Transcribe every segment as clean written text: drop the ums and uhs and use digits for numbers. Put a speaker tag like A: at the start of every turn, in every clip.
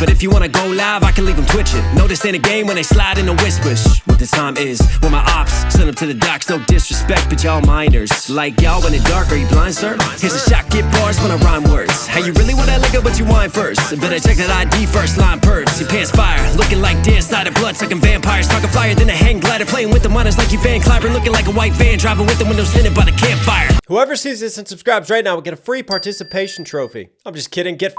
A: But if you wanna go live, I can leave them twitching. No, this ain't a game when they slide in the whispers. What the time is, when my ops send them to the docks. No disrespect, but y'all minors. Like y'all when it's dark, are you blind, sir? Here's a shot, get bars when I rhyme words. How you really want that liquor, but you wine first. Better check that ID first, line perps. Your pants fire, looking like deer inside of blood, sucking vampires. Talking flyer than a hang glider, playing with the minors like you Van Cliber. Looking like a white van, driving with the windows tinted by the campfire.
B: Whoever sees this and subscribes right now will get a free participation trophy. I'm just kidding, get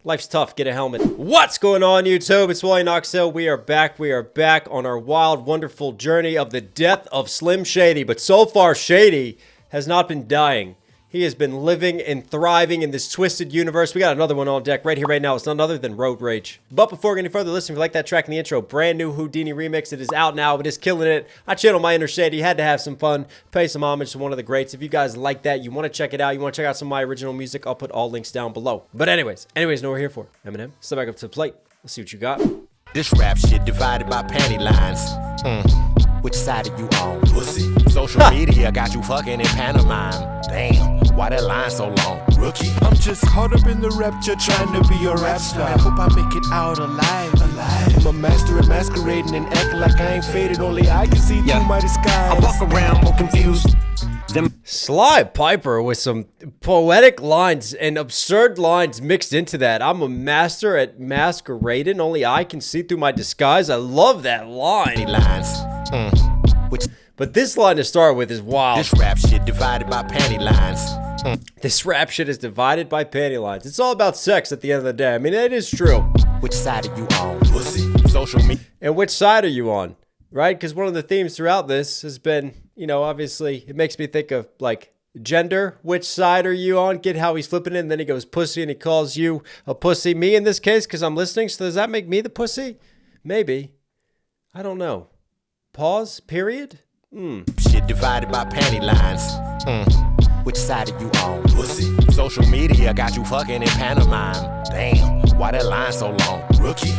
B: life's tough, get a helmet. What's going on, YouTube? It's Knox. We are back on our wild, wonderful journey of the death of SlimShady. But so far, Shady has not been dying. He has been living and thriving in this twisted universe. We got another one on deck right here, right now. It's none other than Road Rage. But before we go any further, listen, if you like that track in the intro, brand new Houdini remix. It is out now. It is killing it. I channeled my inner Shady. Had to have some fun. Pay some homage to one of the greats. If you guys like that, you want to check it out, you want to check out some of my original music, I'll put all links down below. But anyways, know what we're here for. Eminem, step back up to the plate. Let's see what you got.
C: This rap shit divided by panty lines. Which side are you on? Pussy. Social media got you fucking in pantomime. Damn, why that line so long? Rookie. I'm just caught up in the rapture, trying to be a rap star. I hope I make it out alive. I'm a master at masquerading and acting like I ain't faded. Only I can see through my disguise.
A: I walk around more confused.
B: Sly Piper with some poetic lines and absurd lines mixed into that. I'm a master at masquerading. Only I can see through my disguise. I love that line. But this line to start with is wild.
C: This rap shit divided by panty lines.
B: This rap shit is divided by panty lines. It's all about sex at the end of the day. I mean, that is true.
C: Which side are you on? Pussy. Social media.
B: And which side are you on? Right? Because one of the themes throughout this has been, you know, obviously, it makes me think of, like, gender. Which side are you on? Get how he's flipping it, and then he goes pussy, and he calls you a pussy. Me in this case, because I'm listening. So does that make me the pussy? Maybe. I don't know. Pause? Period?
C: Shit divided by panty lines. Which side are you on? Pussy. Social media got you fucking in pantomime. Damn, why that line so long? Rookie.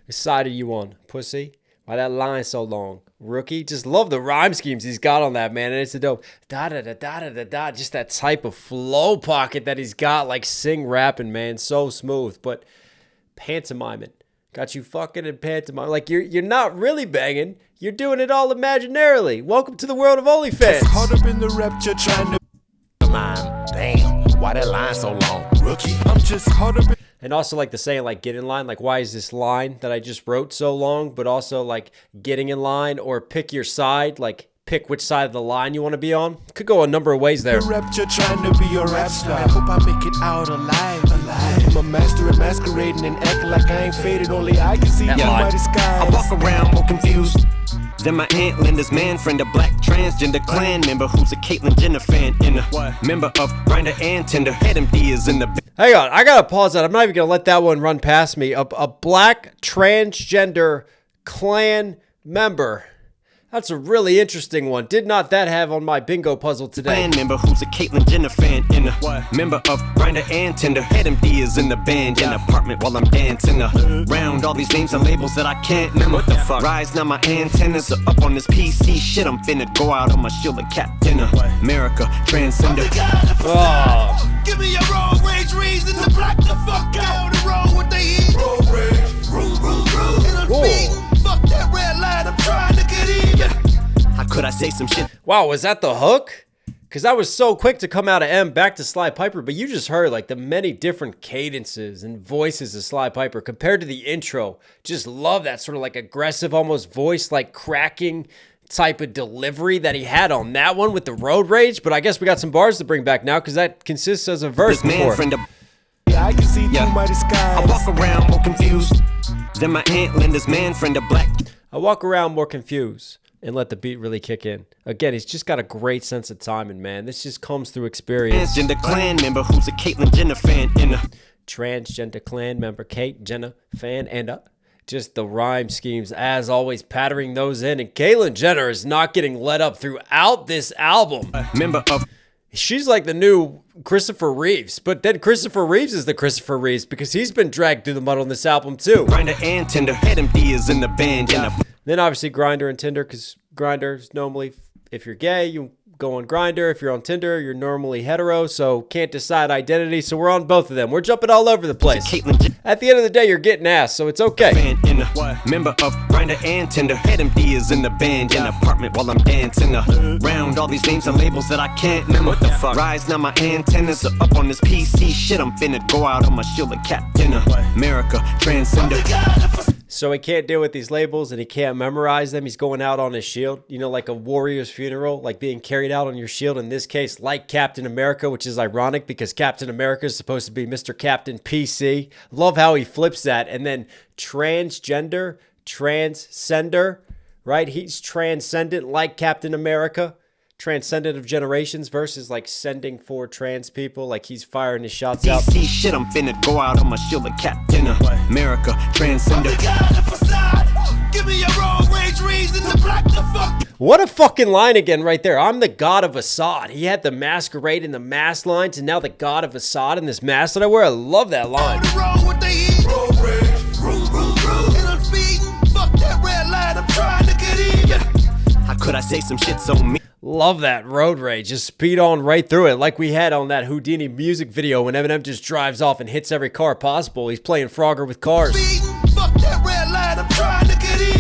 B: Which side are you on? Pussy. Why that line so long? Rookie. Just love the rhyme schemes he's got on that, man. And it's a dope. Da-da-da-da-da-da-da. Just that type of flow pocket that he's got, like sing rapping, man. So smooth. But pantomiming. Got you fucking in pantomime. Like, you're not really banging. You're doing it all imaginarily. Welcome to the world of OnlyFans.
C: Caught up in the rapture, trying to damn, why that line so long? Rookie. I'm just caught up in.
B: And also like the saying, like, get in line. Like, why is this line that I just wrote so long? But also like getting in line, or pick your side. Like, pick which side of the line you want to be on. Could go a number of ways there.
C: Rapture, trying to be a rap star. I hope I make it out alive. I'm a master at masquerading and acting like I ain't faded. Only I can see through my disguise.
A: I walk around more confused than my aunt Linda's man friend, a black transgender clan member who's a Caitlyn Jenner fan and a member of Grindr and Tinder. MD is in the.
B: Hang on, I gotta pause that. I'm not even gonna let that one run past me. A black transgender clan member. That's a really interesting one. Did not that have on my bingo puzzle today?
A: Clan member who's a Caitlyn Jenner fan and a member of Grindr and Tinder. MD is in the band in the apartment while I'm dancing around all these names and labels that I can't remember. What the fuck? Rise now, my antennas are up on this PC shit. I'm finna go out on my shield like Captain America Transcender.
B: Oh.
C: Give me a road rage reason to black the fuck out the road what they eat. Road rage, room, and I'm beating. Fuck that red light, I'm trying to get even.
A: How could I say some shit?
B: Wow, was that the hook? Because I was so quick to come out of M back to Sly Piper, but you just heard like the many different cadences and voices of Sly Piper compared to the intro. Just love that sort of like aggressive, almost voice, like cracking type of delivery that he had on that one with the road rage. But I guess we got some bars to bring back now because that consists as a verse before.
C: I can see through my disguise.
A: I walk around more confused than my aunt Linda's man friend, a black.
B: I walk around more confused and let the beat really kick in. Again, he's just got a great sense of timing, man. This just comes through experience.
A: Transgender clan member who's a Caitlyn Jenner fan and a
B: transgender clan member, Kate Jenner fan, and just the rhyme schemes as always, patterning those in. And Caitlyn Jenner is not getting let up throughout this album.
A: Member of.
B: She's like the new Christopher Reeves, but then Christopher Reeves is the Christopher Reeves because he's been dragged through the mud on this album too.
A: Grindr and Tinder, MD is in the band.
B: Then obviously Grindr and Tinder, because Grindr is normally, if you're gay, you go on Grindr. If you're on Tinder, you're normally hetero, so can't decide identity. So we're on both of them. We're jumping all over the place. At the end of the day, you're getting ass, so it's okay.
A: Member of Grindr and Tinder. Head MD is in the band in apartment while I'm dancing around all these names and labels that I can't remember. What the fuck? Rise, now my antennas are up on this PC shit. I'm finna go out on my shield of Captain America, transcender.
B: So he can't deal with these labels and he can't memorize them. He's going out on his shield, you know, like a warrior's funeral, like being carried out on your shield. In this case, like Captain America, which is ironic because Captain America is supposed to be Mr. Captain PC. Love how he flips that. And then transgender, transcender, right? He's transcendent like Captain America. Transcendent of generations versus like sending for trans people, like he's firing his shots out.
A: DC shit, I'm finna go out on my shield of Captain America, transcender. Give me a road rage reason to block the fuck.
B: What a fucking line again right there. I'm the god of Assad. He had the masquerade and the mask lines, and now the god of Assad in this mask that I wear. I love that line.
A: How could I say some shit so mean?
B: Love that road rage. Just speed on right through it like we had on that Houdini music video when Eminem just drives off and hits every car possible. He's playing Frogger with cars.
A: Fuck that red light, I'm trying to get in.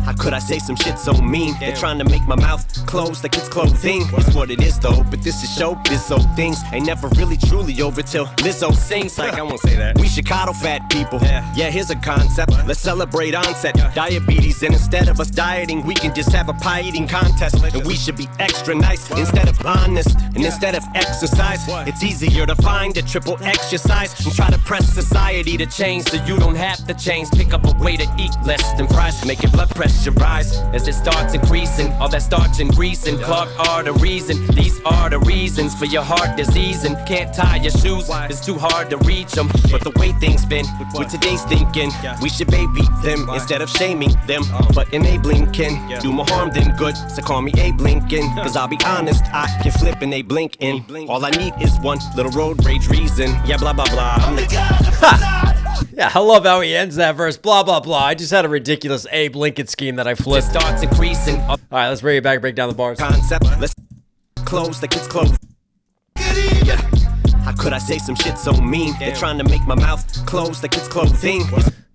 A: How could I say some shit so mean? They're trying to make my mouth close like it's clothing. It's what it is though, but this is showbiz, so things ain't never really truly over till Lizzo sings. Like I won't say that. We should coddle fat people. Yeah, here's a concept. Let's celebrate onset diabetes, and instead of us dieting, we can just have a pie eating contest. And we should be extra nice instead of honest. And instead of exercise, it's easier to find a triple exercise and try to press society to change so you don't have to change. Pick up a way to eat less than fries, make your blood pressure rise as it starts increasing. All that starch and grease and clogged arteries, and these are the reasons for your heart disease. And can't tie your shoes, it's too hard to reach them. But the way things been with today's thinking, we should baby them instead of shaming them, but enabling can do more harm than good. So call me Abe Lincoln, cause I'll be honest, I can flip and they blink in. All I need is one little road rage reason. Yeah, blah blah blah, I'm the
B: Ha! Yeah, I love how he ends that verse. Blah, blah, blah. I just had a ridiculous Abe Lincoln scheme that I flipped.
A: Starts increasing.
B: All right, let's bring it back, break down the bars.
A: Concept, let's close like it's close. Yeah. How could I say some shit so mean? They're trying to make my mouth close like it's clothing.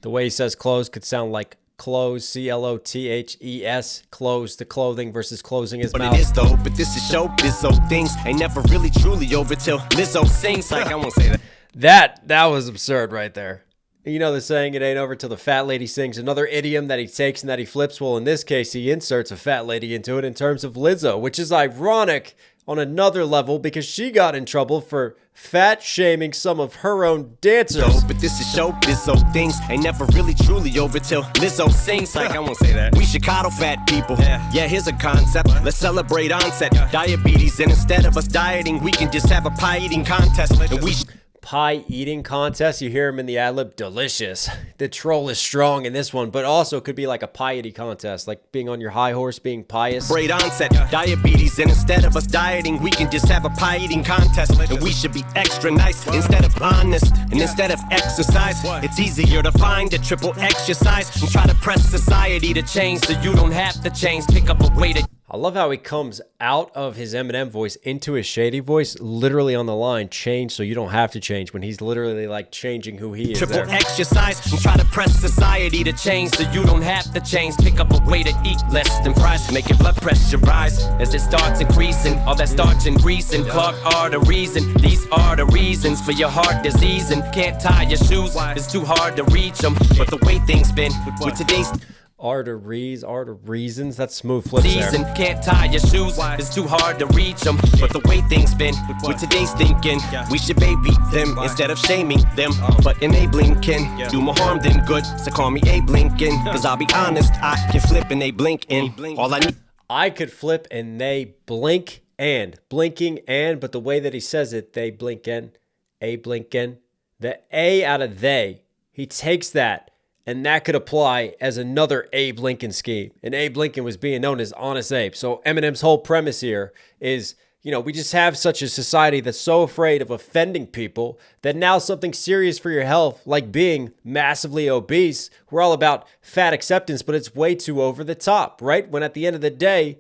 B: The way he says close could sound like close, C-L-O-T-H-E-S, close the clothing versus closing his mouth.
A: But it is though, but this is showbiz, so things ain't never really truly over till Lizzo sings. Like I won't say that.
B: That was absurd right there. You know the saying, it ain't over till the fat lady sings. Another idiom that he takes and that he flips. Well, in this case, he inserts a fat lady into it in terms of Lizzo, which is ironic on another level because she got in trouble for fat shaming some of her own dancers.
A: But this is showbiz, so things ain't never really truly over till Lizzo sings. Like I won't say that. We should coddle fat people. Yeah, here's a concept. Let's celebrate onset diabetes, and instead of us dieting, we can just have a pie eating contest. And we
B: pie eating contest. You hear him in the ad-lib, delicious. The troll is strong in this one, but also could be like a piety contest, like being on your high horse, being pious.
A: Great onset diabetes, and instead of us dieting, we can just have a pie eating contest. And we should be extra nice instead of honest. And instead of exercise, it's easier to find a triple exercise and try to press society to change so you don't have to change. Pick up a way to.
B: I love how he comes out of his Eminem voice into his Shady voice, literally on the line, change so you don't have to change, when he's literally like changing who he is.
A: Triple exercise and try to press society to change so you don't have to change. Pick up a way to eat less than fries, make your blood pressure rise as it starts increasing. All that starch and grease and clogged arteries, and these are the reasons for your heart disease. And can't tie your shoes, it's too hard to reach them. But the way things been with today's
B: reasons. That's smooth flips
A: season,
B: there.
A: can't tie your shoes, it's too hard to reach them. But the way things been with today's thinking, we should baby them instead of shaming them, but enabling can do more harm than good. So call me Abe Lincoln, cause I'll be honest, I can flip and they blink in. All I need,
B: I could flip and they blink and blinking and, but the way that he says it, they blink in, a blink in, the A out of they, he takes that. And that could apply as another Abe Lincoln scheme. And Abe Lincoln was being known as Honest Abe. So Eminem's whole premise here is, you know, we just have such a society that's so afraid of offending people that now something serious for your health, like being massively obese, we're all about fat acceptance, but it's way too over the top, right? When at the end of the day,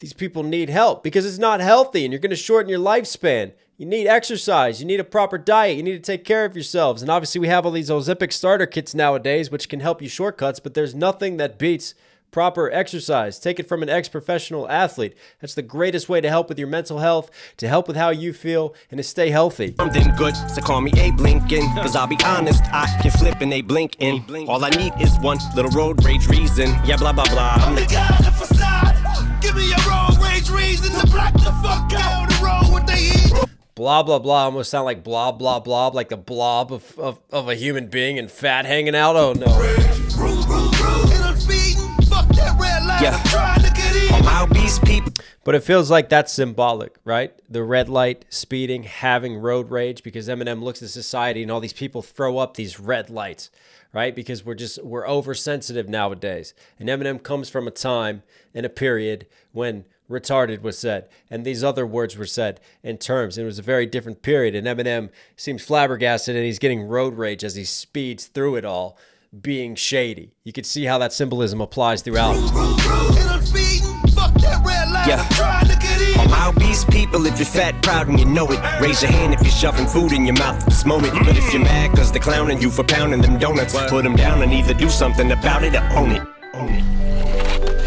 B: these people need help because it's not healthy and you're going to shorten your lifespan. You need exercise. You need a proper diet. You need to take care of yourselves. And obviously we have all these Ozempic starter kits nowadays, which can help you shortcuts, but there's nothing that beats proper exercise. Take it from an ex-professional athlete. That's the greatest way to help with your mental health, to help with how you feel, and to stay healthy.
D: I'm then good, so call me Abe Lincoln. Cause I'll be honest, I can flip and they blinking. All I need is one little road rage reason. Yeah, blah, blah, blah.
E: I'm the guy on the facade. Give me a road rage reason to block the fuck out the road what they eat.
B: Blah, blah, blah. Almost sound like blah, blah, blah, like the blob of a human being and fat hanging out. Oh, no.
E: And I'm speeding. Fuck that red light.
D: Yeah.
E: I'm trying to get in.
D: All my obese people.
B: But it feels like that's symbolic, right? The red light, speeding, having road rage, because Eminem looks at society and all these people throw up these red lights, right? Because we're oversensitive nowadays. And Eminem comes from a time and a period when retarded was said and these other words were said in terms. It was a very different period, and Eminem seems flabbergasted and he's getting road rage as he speeds through it all, being shady. You can see how that symbolism applies throughout.
E: And I'm speeding. Fuck that red light.
D: Yeah.
E: I'm trying to get in.
D: All my obese people, if you're fat, proud, and you know it, raise your hand if you're shoving food in your mouth at this moment. But if you're mad cause they're clowning you for pounding them donuts, put them down and either do something about it or own it.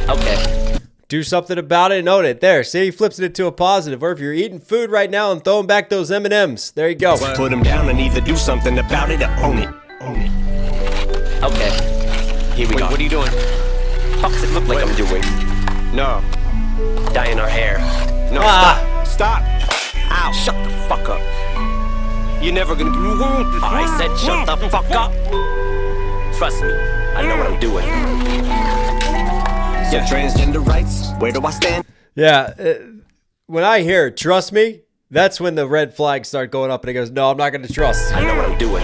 D: Okay.
B: Do something about it and own it. There, see, he flips it into a positive. Or if you're eating food right now and throwing back those M&Ms, there you go.
D: Put them down and either do something about it or own it. Okay. Here we go. What are you doing? Fuck's it look like I'm doing? No. Dyeing our hair. No, stop. Ow, shut the fuck up. You're never gonna do one. I said shut the fuck up. Trust me, I know what I'm doing. Yeah, transgender rights, where do I stand?
B: Yeah, when I hear trust me, that's when the red flags start going up and it goes, no, I'm not going to trust.
D: I know what I'm doing.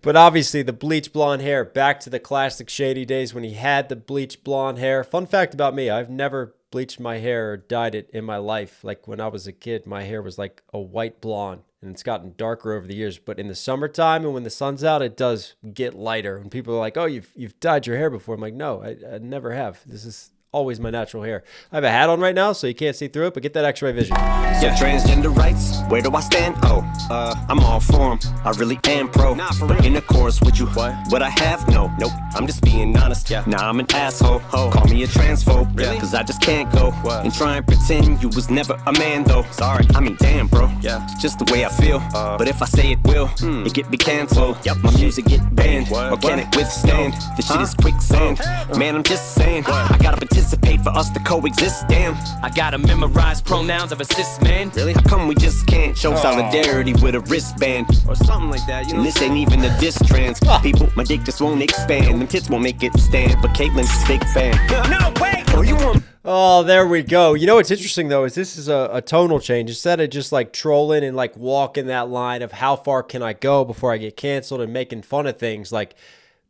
B: But obviously the bleach blonde hair, back to the classic Shady days when he had the bleach blonde hair. Fun fact about me, I've never bleached my hair or dyed it in my life. Like when I was a kid, my hair was like a white blonde and it's gotten darker over the years. But in the summertime and when the sun's out, it does get lighter. When people are like, oh, you've dyed your hair before. I'm like, no, I never have. This is always my natural hair. I have a hat on right now, so you can't see through it, but get that x-ray vision.
D: Yeah, transgender rights, where do I stand? Oh, I'm all for 'em. I really am pro. But intercourse with you, what I have? No, nope. I'm just being honest. Yeah. Nah, I'm an asshole. Call me a transphobe. Really? Cause I just can't go and try and pretend you was never a man though. Sorry. I mean, damn, bro. Yeah. It's just the way I feel. But if I say it will, it get me canceled. Yep. My music get banned. Or can it withstand? This shit is quicksand. Man, I'm just saying. I gotta participate for us to coexist. Damn. I gotta memorize pronouns of a cis man. Really? How come we just can't show solidarity with a wristband? Or something like that, you know? And this ain't even a diss trans. People, my dick just won't expand. Them tits won't make it stand. But Caitlin's a big fan. No, wait! Oh, you want...
B: Oh, there we go. You know what's interesting, though, is this is a tonal change. Instead of just, like, trolling and, like, walking that line of how far can I go before I get canceled and making fun of things, like,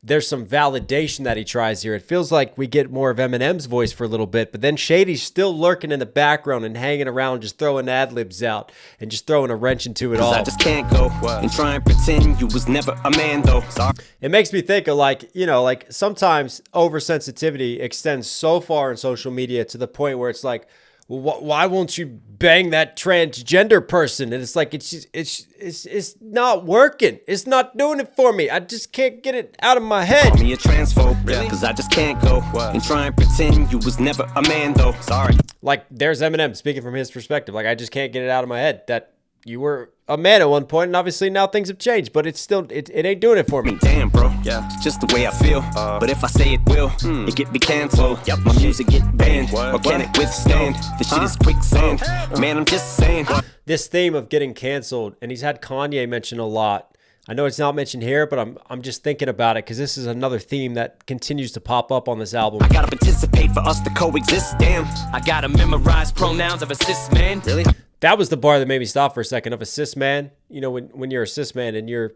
B: there's some validation that he tries here. It feels like we get more of Eminem's voice for a little bit, but then Shady's still lurking in the background and hanging around, just throwing ad-libs out and just throwing a wrench into it all.
D: I just can't go and try and pretend you was never a man, though. Sorry.
B: It makes me think of, like, you know, like sometimes oversensitivity extends so far in social media to the point where it's like, well, why won't you bang that transgender person? And it's like, it's not working. It's not doing it for me. I just can't get it out of my head.
D: Call me a transphobe, really? Cause I just can't go and try and pretend you was never a man, though. Sorry.
B: Like, there's Eminem speaking from his perspective. Like, I just can't get it out of my head that you were a man at one point, and obviously now things have changed, but it's still, it ain't doing it for me.
D: Damn, bro. Yeah. It's just the way I feel. But if I say it will, it get me canceled. Yep. My music get banned. Or can it withstand? This shit is quicksand. Man, I'm just saying.
B: This theme of getting canceled, and he's had Kanye mention a lot. I know it's not mentioned here, but I'm just thinking about it because this is another theme that continues to pop up on this album.
D: I gotta participate for us to coexist. Damn. I gotta memorize pronouns of a cis man. Really?
B: That was the bar that made me stop for a second. Of a cis man, you know, when you're a cis man and you're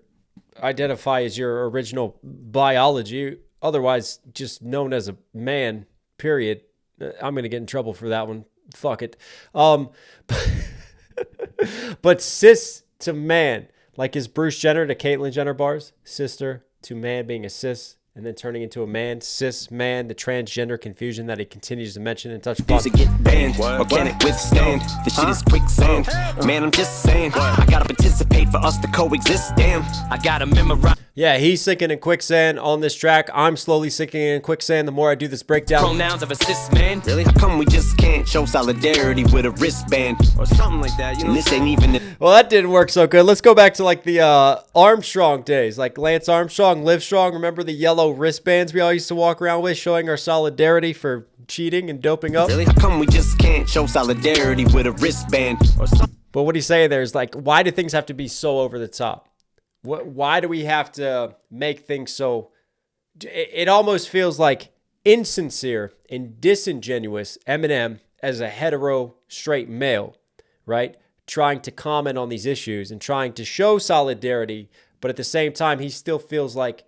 B: identify as your original biology, otherwise just known as a man, period. I'm going to get in trouble for that one. Fuck it. But cis to man, like is Bruce Jenner to Caitlyn Jenner bars, sister to man being a cis and then turning into a man, cis man, the transgender confusion that he continues to mention and touch upon.
D: Music get banned, or can it withstand? This shit is quicksand. Man, I'm just saying, I gotta participate for us to coexist. Damn, I gotta memorize.
B: Yeah, he's sinking in quicksand on this track. I'm slowly sinking in quicksand the more I do this breakdown.
D: Pronouns of a cis man. Really? How come we just can't show solidarity with a wristband or something like that? You know, this ain't even.
B: Well, that didn't work so good. Let's go back to like the Armstrong days, like Lance Armstrong, Live Strong. Remember the yellow wristbands we all used to walk around with, showing our solidarity for cheating and doping up?
D: Really? How come we just can't show solidarity with a wristband or something?
B: But what he's saying there is like, why do things have to be so over the top? Why do we have to make things so... It almost feels like insincere and disingenuous Eminem as a hetero straight male, right? Trying to comment on these issues and trying to show solidarity, but at the same time, he still feels like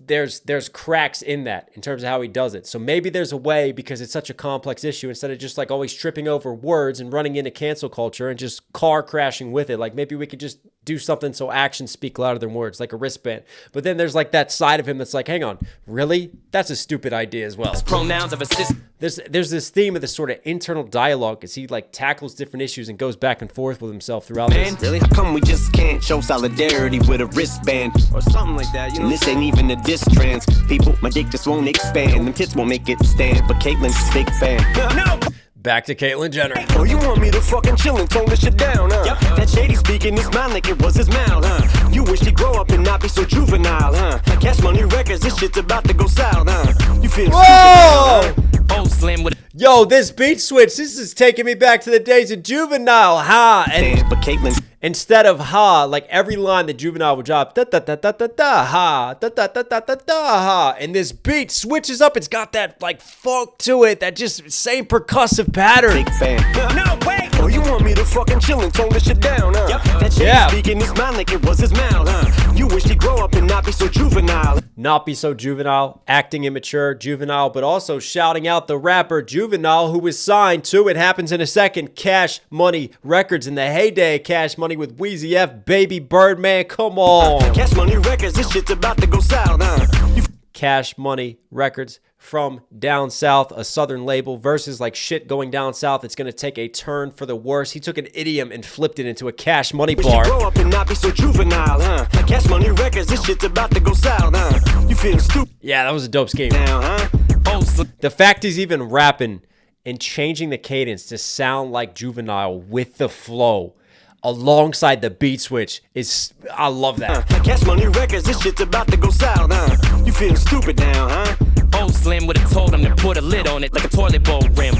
B: there's cracks in that in terms of how he does it. So maybe there's a way, because it's such a complex issue, instead of just like always tripping over words and running into cancel culture and just car crashing with it. Like maybe we could just do something so actions speak louder than words, like a wristband. But then there's like that side of him that's like, hang on, really? That's a stupid idea as well.
D: Pronouns of a cis.
B: There's this theme of this sort of internal dialogue as he like tackles different issues and goes back and forth with himself throughout this.
D: Really? How come we just can't show solidarity with a wristband or something like that? You know, and this ain't even a diss trans. People, my dick just won't expand. Them tits won't make it stand. But Caitlin's a big fan. No.
B: Back to Caitlyn Jenner.
D: Oh, you want me to fucking chill and tone this shit down, huh? Yep. That Shady speaking his mind like it was his mouth, huh? You wish he'd grow up and not be so juvenile, huh? Cash Money Records, this shit's about to go south, huh? You feel
B: Whoa!
D: stupid now, huh? Oh, Slim with
B: Yo, this beat switch, this is taking me back to the days of Juvenile, ha! And
D: but Caitlyn,
B: instead of ha, like every line that Juvenile would drop, da da da da da da ha, da da da da da da ha, and this beat switches up. It's got that like funk to it, that just same percussive pattern.
D: big fan. No, wait! Oh, you want me to fucking chill and tone this shit down, huh? Yep. That shit
B: Yeah.
D: speaking his mind like it was his mouth, huh? You wish he'd grow up and not be so juvenile.
B: Not be so juvenile, acting immature, juvenile, but also shouting out the rapper Juvenile, who was signed to, it happens in a second, Cash Money Records in the heyday of Cash Money with Weezy F, Baby Birdman, come on.
D: Cash Money Records, this shit's about to go south, huh? You
B: Cash Money Records from down south, a southern label, versus like shit going down south. It's going to take a turn for the worse. He took an idiom and flipped it into a Cash Money
D: wish
B: bar.
D: you'd grow up and not be so juvenile, huh? Cash Money Records, this shit's about to go south, huh? You feel stupid
B: Yeah, that was a dope scheme.
D: now, huh? Oh, Slim.
B: The fact he's even rapping and changing the cadence to sound like Juvenile with the flow alongside the beat switch is, I love that.
D: Cash Money Records, this shit's about to go south, huh? You feel stupid now, huh? Oh, Slim would've told him to put a lid on it like a toilet bowl rim.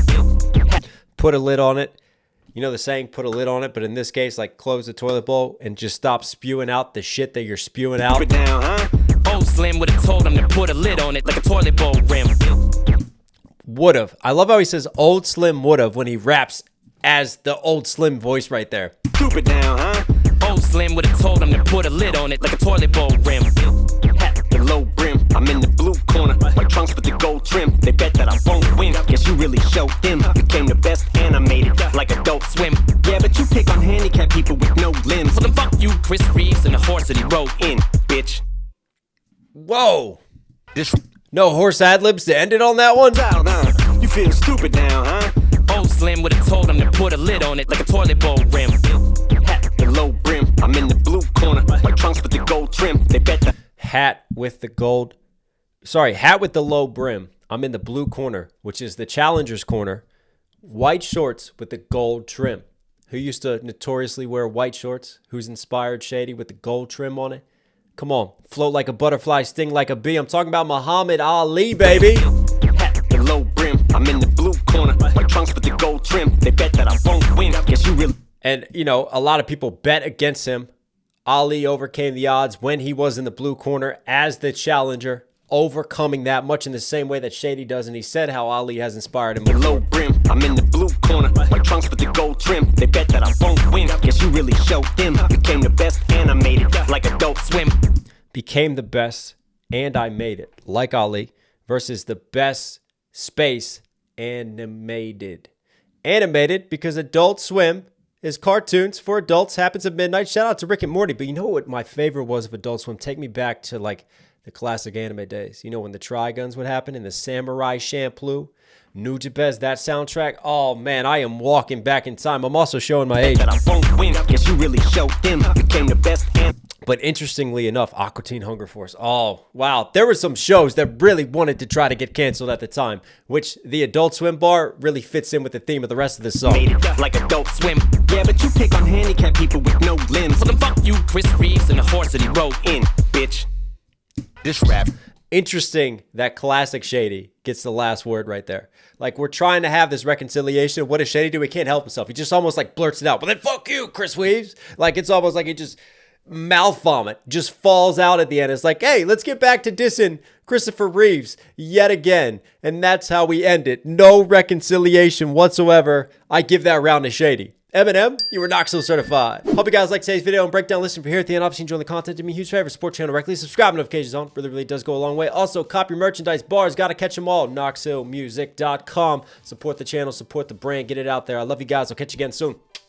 B: Put a lid on it. You know the saying, put a lid on it, but in this case, like close the toilet bowl and just stop spewing out the shit that you're spewing out.
D: Stupid now, huh? Oh, Slim would've told him to put a lid on it like a toilet bowl rim.
B: Would've. I love how he says old Slim would've when he raps as the old Slim voice right there.
D: Stupid now, huh? Oh, Slim would've told him to put a lid on it like a toilet bowl rim. Hat, the low brim, I'm in the blue corner. My trunks with the gold trim, they bet that I won't win. Guess you really showed them. Became the best animated, like Adult Swim. Yeah, but you pick on handicapped people with no limbs. Well then fuck you, Chris Reeves, and the horse that he rode in, bitch.
B: Whoa.
D: This
B: No horse ad-libs to end it on that one?
D: child, huh? You feel stupid now, huh? Oh, Slim would've told him to put a lid on it like a toilet bowl rim. Hat, the low brim, I'm in the blue corner. My trunks with the gold trim, they bet that.
B: Hat with the low brim. I'm in the blue corner, which is the challenger's corner. White shorts with the gold trim. Who used to notoriously wear white shorts? Who's inspired Shady with the gold trim on it? Come on, float like a butterfly, sting like a bee. I'm talking about Muhammad Ali, baby.
D: Hat, the low brim, I'm in the blue corner. My trunks with the gold trim, they bet that I won't win. Guess you really.
B: And, you know, a lot of people bet against him. Ali overcame the odds when he was in the blue corner as the challenger, overcoming that much in the same way that Shady does. And he said how Ali has inspired him.
D: The low brim, I'm in the blue corner. My trunks with the gold trim, they bet that I won't win. Guess you really showed them. Became the best animated, like Adult Swim.
B: Became the best, and I made it, like Ali, versus the best space animated. Animated because Adult Swim is cartoons for adults, happens at midnight. Shout out to Rick and Morty. But you know what my favorite was of Adult Swim? Take me back to like The classic anime days. You know when the Triguns would happen in the Samurai Champloo? Nujabes, that soundtrack. Oh man, I am walking back in time. I'm also showing my age.
D: That I won't win. Guess you really showed them. Became the best.
B: But interestingly enough, Aqua Teen Hunger Force. Oh, wow. There were some shows that really wanted to try to get canceled at the time, which the Adult Swim bar really fits in with the theme of the rest of the song.
D: Made it like Adult Swim. Yeah, but you pick on handicapped people with no limbs.
A: Well, then fuck you, Chris Reeves, and the horse that he rode.
D: In, bitch.
C: This rap.
B: Interesting that classic Shady gets the last word right there. Like, we're trying to have this reconciliation. What does Shady do? He can't help himself. He just almost like blurts it out. Well, then fuck you, Chris Reeves. Like, it's almost like he just mouth vomit just falls out at the end. It's like, hey, let's get back to dissing Christopher Reeves yet again. And that's how we end it. No reconciliation whatsoever. I give that round to Shady. Eminem, you were Knox certified. Hope you guys liked today's video and breakdown. Listen for here at the end. Obviously, enjoying the content. Do me a huge favor. Support the channel directly. Subscribe, notifications on. Really does go a long way. Also, copy merchandise bars. Got to catch them all. KnoxHillMusic.com. Support the channel. Support the brand. Get it out there. I love you guys. I'll catch you again soon.